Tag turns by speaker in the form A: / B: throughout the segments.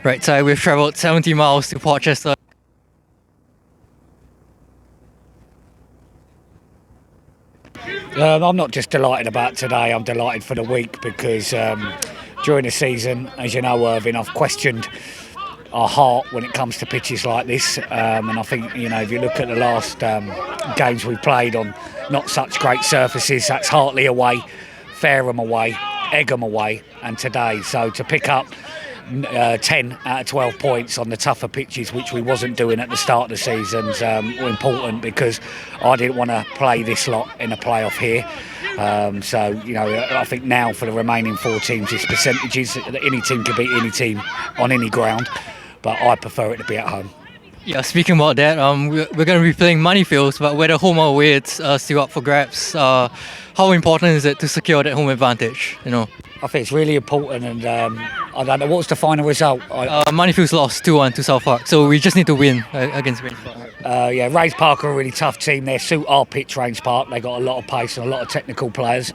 A: Right, so we've travelled 70 miles to Portchester.
B: I'm not just delighted about today, I'm delighted for the week because during the season, as you know, Irving, I've questioned our heart when it comes to pitches like this, and I think, if you look at the last games we played on not such great surfaces, that's Hartley away, Fareham away, Egham away, and today. So to pick up 10 out of 12 points on the tougher pitches, which we wasn't doing at the start of the season, were important because I didn't want to play this lot in a playoff here. I think now for the remaining 4 teams, it's percentages. Any team can beat any team on any ground, but I prefer it to be at home.
A: Yeah, speaking about that, we're going to be playing Moneyfields, but whether home or away, it's still up for grabs. How important is it to secure that home advantage?
B: I think it's really important, and I don't know, what's the final result?
A: Moneyfields lost 2-1 to South Park, so we just need to win against Range Park.
B: Range Park are a really tough team. They suit our pitch, Range Park. They got a lot of pace and a lot of technical players.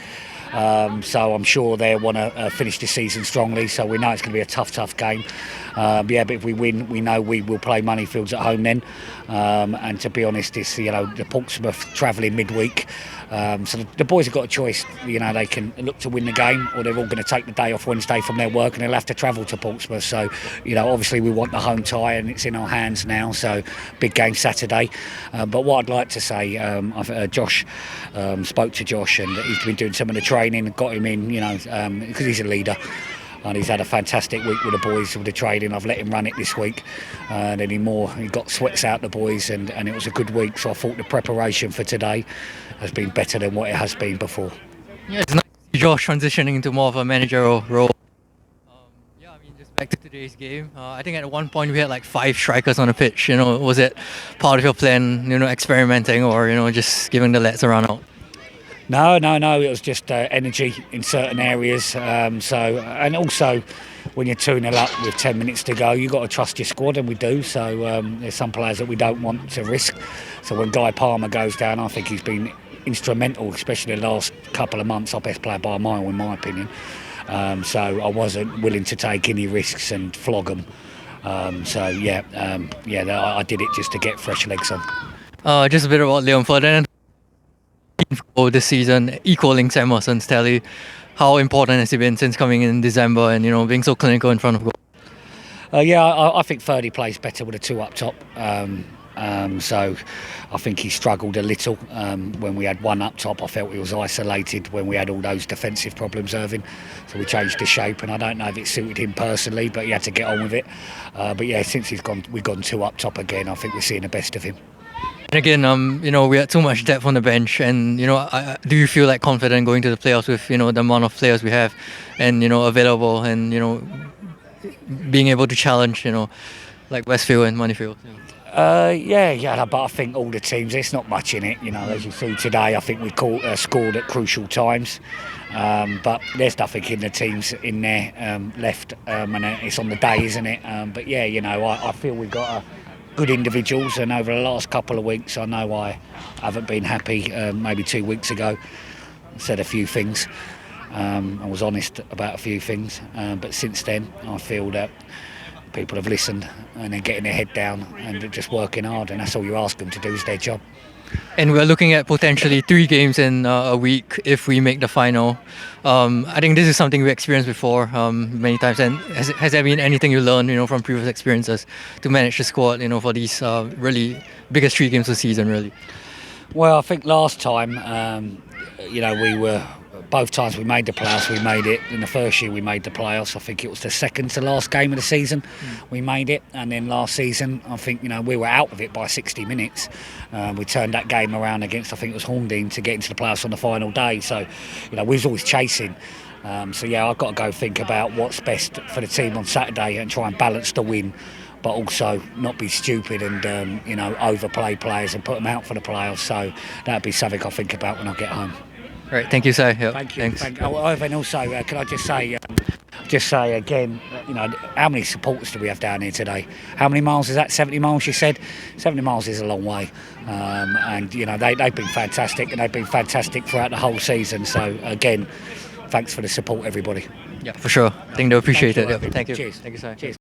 B: So I'm sure they want to finish the season strongly. So we know it's going to be a tough game. But if we win, we know we will play Moneyfields at home then. And to be honest, it's the Portsmouth travelling midweek. So the boys have got a choice. They can look to win the game, or they're all going to take the day off Wednesday from their work, and they'll have to travel to Portsmouth. So obviously we want the home tie, and it's in our hands now. So big game Saturday. But what I'd like to say, Josh spoke to Josh, and he's been doing some of the training, got him in, because he's a leader. And he's had a fantastic week with the boys with the training. I've let him run it this week. And he got sweats out the boys, and it was a good week. So I thought the preparation for today has been better than what it has been before.
A: Yeah, it's nice to see Josh transitioning into more of a managerial role. Just back to today's game. I think at one point we had like 5 strikers on the pitch. Was it part of your plan, experimenting, or just giving the lads a run out?
B: No. It was just energy in certain areas. And also, when you're 2-0 up with 10 minutes to go, you've got to trust your squad, and we do. So there's some players that we don't want to risk. So when Guy Palmer goes down, I think he's been instrumental, especially the last couple of months. Our best player by a mile, in my opinion. So I wasn't willing to take any risks and flog them. I did it just to get fresh legs on.
A: Just a bit about Leon Ferdinand. This season, equaling Sam Merson's tally. How important has he been since coming in December and being so clinical in front of goal?
B: I think Ferdy plays better with a 2 up top. So I think he struggled a little when we had 1 up top. I felt he was isolated when we had all those defensive problems, Irving. So we changed the shape, and I don't know if it suited him personally, but he had to get on with it. Since we've gone 2 up top again, I think we're seeing the best of him.
A: And again, we had too much depth on the bench, and do you feel confident going to the playoffs with the amount of players we have, and available, and being able to challenge like Westfield and Moneyfield?
B: But I think all the teams, there's not much in it. As you see today, I think we scored at crucial times, but there's nothing in the teams in there left, and it's on the day, isn't it? I feel we've got good individuals, and over the last couple of weeks, I know I haven't been happy. Maybe 2 weeks ago, said a few things. I was honest about a few things, but since then, I feel that people have listened, and they're getting their head down and they're just working hard, and that's all you ask them to do, is their job.
A: And we're looking at potentially 3 games in a week if we make the final. I think this is something we experienced before many times. And has there been anything you learned, from previous experiences to manage the squad, for these really biggest 3 games of the season, really?
B: Well, I think last time, we were. Both times we made the playoffs, we made it. In the first year we made the playoffs. I think it was the second to last game of the season we made it. And then last season, I think, we were out of it by 60 minutes. We turned that game around against, I think it was Horndean, to get into the playoffs on the final day. So, we was always chasing. I've got to go think about what's best for the team on Saturday and try and balance the win, but also not be stupid and, overplay players and put them out for the playoffs. So that'd be something I'll think about when I get home.
A: Right, thank you, sir. Yep,
B: thank you.
A: Thanks.
B: And also, can I just say again, how many supporters do we have down here today? How many miles is that? 70 miles, you said? 70 miles is a long way. They've been fantastic, and they've been fantastic throughout the whole season. So, again, thanks for the support, everybody.
A: Yeah, for sure. I think they'll appreciate it.
B: Thank you.
A: Thank you.
B: Cheers.
A: Thank you, sir.
B: Cheers.